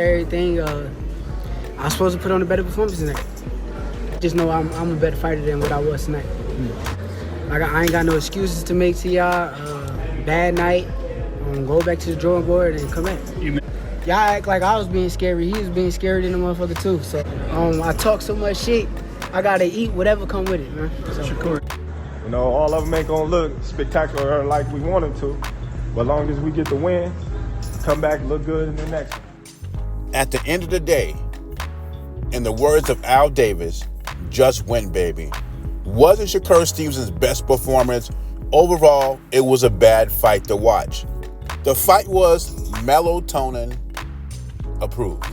say everything. I was supposed to put on a better performance tonight. Just know I'm a better fighter than what I was tonight. Like I ain't got no excuses to make to y'all. Bad night. Go back to the drawing board and come back. Y'all act like I was being scary. He was being scary than the motherfucker too. So I talk so much shit. I gotta eat whatever come with it, man. So. Shakur. You know, all of them ain't gonna look spectacular like we want them to. But as long as we get the win, come back, look good in the next one. At the end of the day, in the words of Al Davis, just win, baby. Wasn't Shakur Stevenson's best performance. Overall, it was a bad fight to watch. The fight was melatonin approved.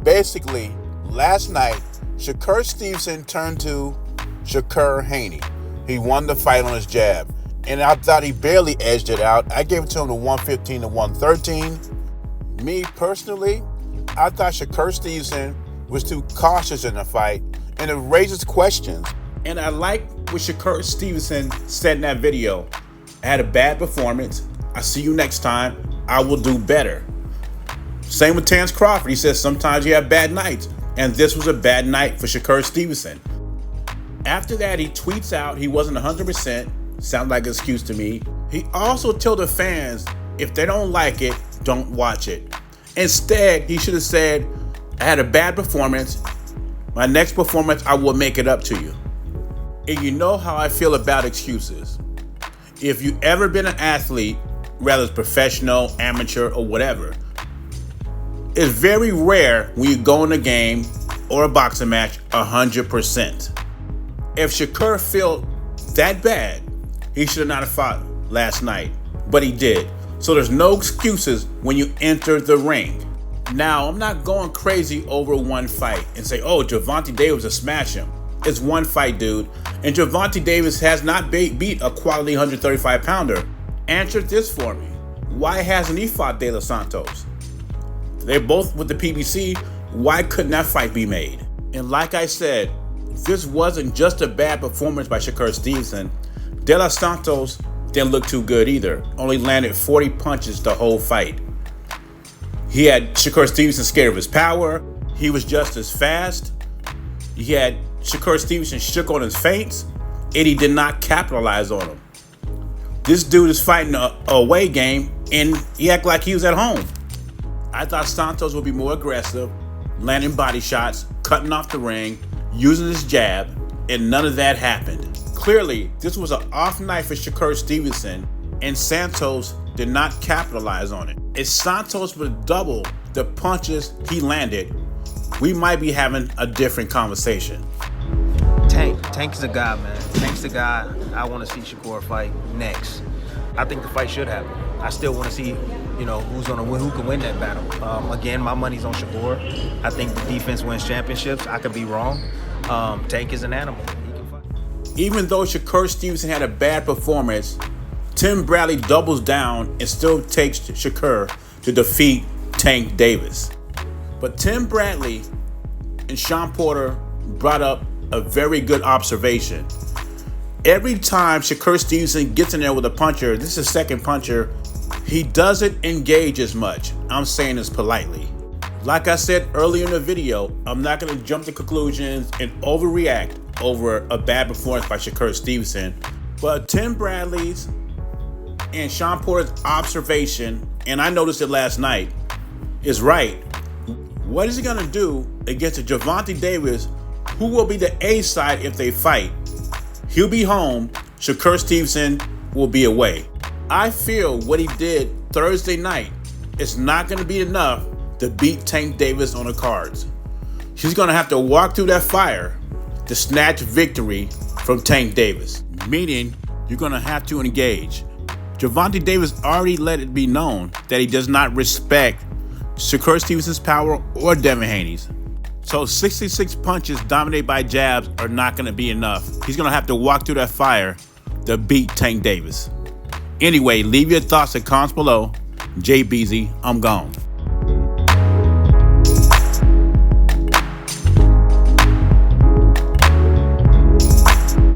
Basically, last night, Shakur Stevenson turned to Shakur Haney. He won the fight on his jab, and I thought he barely edged it out. I gave it to him to 115 to 113. Me personally, I thought Shakur Stevenson was too cautious in the fight, and it raises questions. And I like what Shakur Stevenson said in that video. I had a bad performance. I see you next time. I will do better. Same with Terrence Crawford. He says sometimes you have bad nights. And this was a bad night for Shakur Stevenson. After that, he tweets out he wasn't 100%. Sounds like an excuse to me. He also told the fans, if they don't like it, don't watch it. Instead, he should have said, I had a bad performance. My next performance, I will make it up to you. And you know how I feel about excuses. If you've ever been an athlete, whether it's professional, amateur, or whatever, it's very rare when you go in a game or a boxing match 100%. If Shakur felt that bad, he should not have fought last night, but he did. So there's no excuses when you enter the ring. Now, I'm not going crazy over one fight and say, oh, Gervonta Davis will smash him. It's one fight, dude. And Gervonta Davis has not beat a quality 135-pounder. Answer this for me. Why hasn't he fought De Los Santos? They're both with the PBC. Why couldn't that fight be made? And like I said, this wasn't just a bad performance by Shakur Stevenson. De Los Santos didn't look too good either. Only landed 40 punches the whole fight. He had Shakur Stevenson scared of his power. He was just as fast. He had Shakur Stevenson shook on his feints, and he did not capitalize on them. This dude is fighting a away game, and he acted like he was at home. I thought Santos would be more aggressive, landing body shots, cutting off the ring, using his jab, and none of that happened. Clearly, this was an off night for Shakur Stevenson, and Santos did not capitalize on it. If Santos would double the punches he landed, we might be having a different conversation. Tank is a guy, man. Tank's the guy I want to see Shakur fight next. I think the fight should happen. I still want to see, who's gonna win, who can win that battle. Again, my money's on Shakur. I think the defense wins championships. I could be wrong. Tank is an animal. He can fight. Even though Shakur Stevenson had a bad performance, Tim Bradley doubles down and still takes Shakur to defeat Tank Davis. But Tim Bradley and Sean Porter brought up a very good observation. Every time Shakur Stevenson gets in there with a puncher, this is his second puncher, he doesn't engage as much. I'm saying this politely. Like I said earlier in the video, I'm not going to jump to conclusions and overreact over a bad performance by Shakur Stevenson. But Tim Bradley's and Sean Porter's observation, and I noticed it last night, is right. What is he going to do against a Gervonta Davis who will be the A side if they fight? He'll be home. Shakur Stevenson will be away. I feel what he did Thursday night is not going to be enough to beat Tank Davis on the cards. He's going to have to walk through that fire to snatch victory from Tank Davis, meaning you're going to have to engage. Gervonta Davis already let it be known that he does not respect Shakur Stevenson's power or Devin Haney's. So 66 punches dominated by jabs are not going to be enough. He's going to have to walk through that fire to beat Tank Davis. Anyway, leave your thoughts and comments below. Jay Beezy, I'm gone.